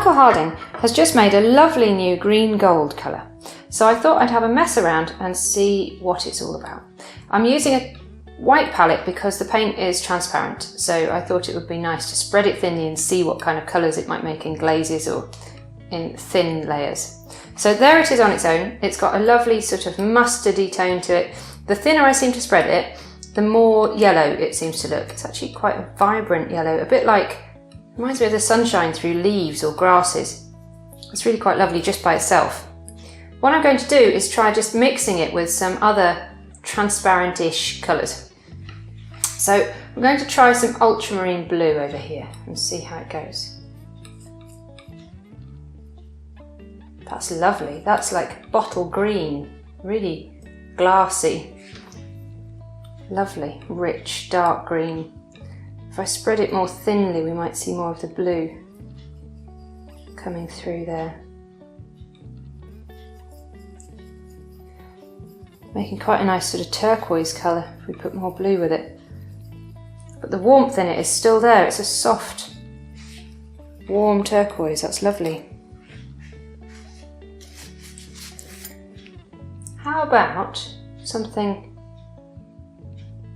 Michael Harding has just made a lovely new green gold colour, so I thought I'd have a mess around and see what it's all about. I'm using a white palette because the paint is transparent, so I thought it would be nice to spread it thinly and see what kind of colours it might make in glazes or in thin layers. So there it is on its own. It's got a lovely sort of mustardy tone to it. The thinner I seem to spread it, the more yellow it seems to look. It's actually quite a vibrant yellow, a bit like, reminds me of the sunshine through leaves or grasses. It's really quite lovely just by itself. What I'm going to do is try just mixing it with some other transparent-ish colours. So I'm going to try some ultramarine blue over here and see how it goes. That's lovely. That's like bottle green, really glassy. Lovely, rich, dark green. If I spread it more thinly, we might see more of the blue coming through there. Making quite a nice sort of turquoise colour if we put more blue with it. But the warmth in it is still there. It's a soft, warm turquoise. That's lovely. How about something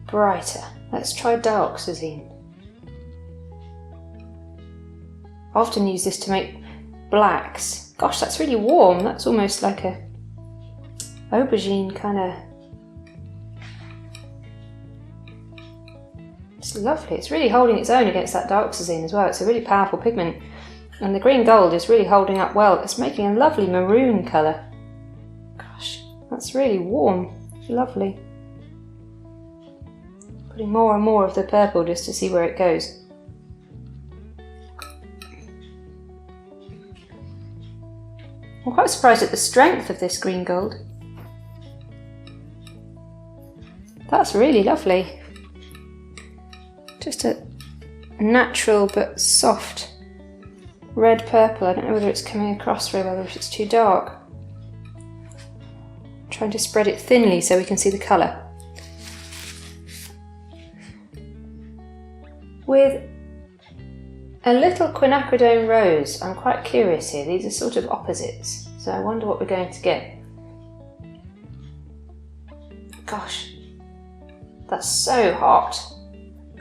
brighter? Let's try dioxazine. I often use this to make blacks. Gosh, that's really warm. That's almost like a aubergine kind of. It's lovely. It's really holding its own against that dioxazine as well. It's a really powerful pigment. And the green gold is really holding up well. It's making a lovely maroon colour. Gosh, that's really warm. Lovely. Putting more and more of the purple just to see where it goes. I'm quite surprised at the strength of this green gold. That's really lovely. Just a natural but soft red purple. I don't know whether it's coming across very well or if it's too dark. I'm trying to spread it thinly so we can see the colour. With a little Quinacridone rose, I'm quite curious here. These are sort of opposites, so I wonder what we're going to get. Gosh, that's so hot.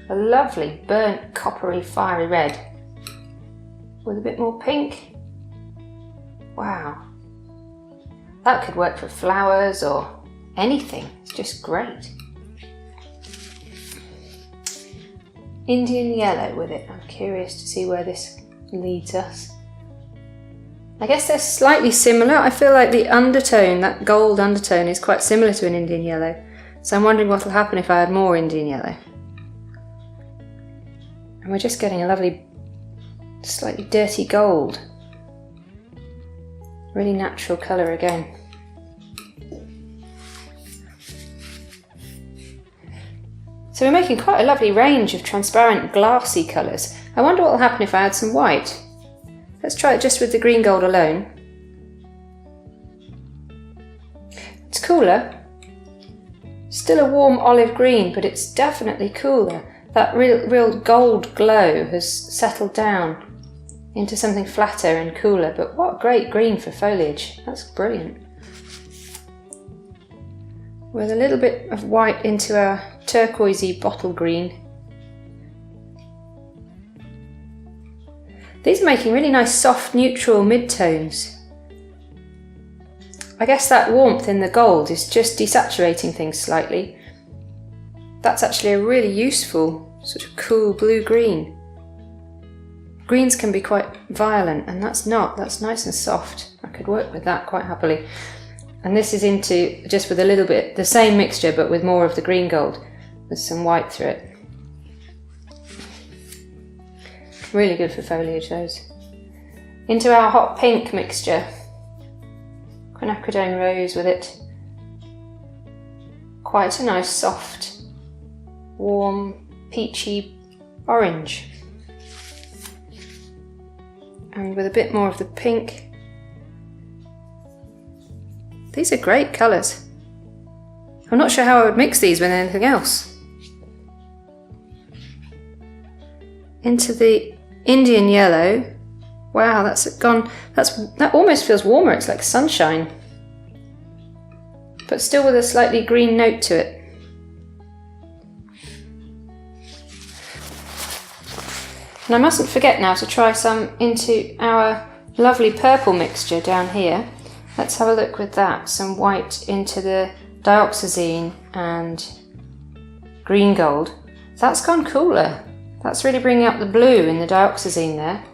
A lovely burnt coppery fiery red with a bit more pink. Wow, that could work for flowers or anything. It's just great. Indian yellow with it. I'm curious to see where this leads us. I guess they're slightly similar. I feel like the undertone, that gold undertone, is quite similar to an Indian yellow. So I'm wondering what will happen if I add more Indian yellow. And we're just getting a lovely, slightly dirty gold. Really natural colour again. So we're making quite a lovely range of transparent glassy colours. I wonder what will happen if I add some white. Let's try it just with the green gold alone. It's cooler. Still a warm olive green, but it's definitely cooler. That real gold glow has settled down into something flatter and cooler, but what great green for foliage. That's brilliant. With a little bit of white into our turquoisey bottle green. These are making really nice soft neutral mid-tones. I guess that warmth in the gold is just desaturating things slightly. That's actually a really useful sort of cool blue-green. Greens can be quite violent, and that's not. That's nice and soft. I could work with that quite happily. And this is into just with a little bit, the same mixture but with more of the green gold with some white through it. Really good for foliage, those. Into our hot pink mixture. Quinacridone rose with it. Quite a nice soft, warm, peachy orange. And with a bit more of the pink. These are great colours. I'm not sure how I would mix these with anything else. Into the Indian yellow, Wow, that almost feels warmer. It's like sunshine, but still with a slightly green note to it. And I mustn't forget now to try some into our lovely purple mixture down here. Let's have a look with that. Some white into the dioxazine and green gold. That's gone cooler. That's really bringing up the blue in the dioxazine there.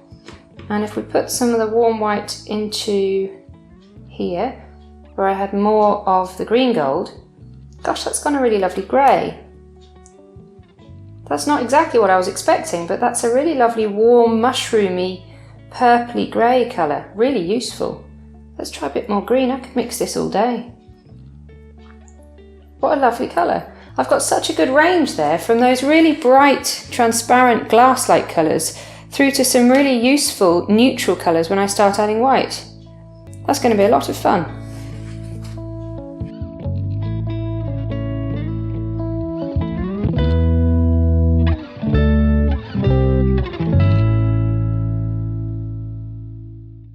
And if we put some of the warm white into here, where I had more of the green gold, gosh, that's gone a really lovely grey. That's not exactly what I was expecting, but that's a really lovely warm, mushroomy, purpley grey colour. Really useful. Let's try a bit more green. I could mix this all day. What a lovely colour. I've got such a good range there, from those really bright, transparent, glass-like colours through to some really useful neutral colours when I start adding white. That's going to be a lot of fun.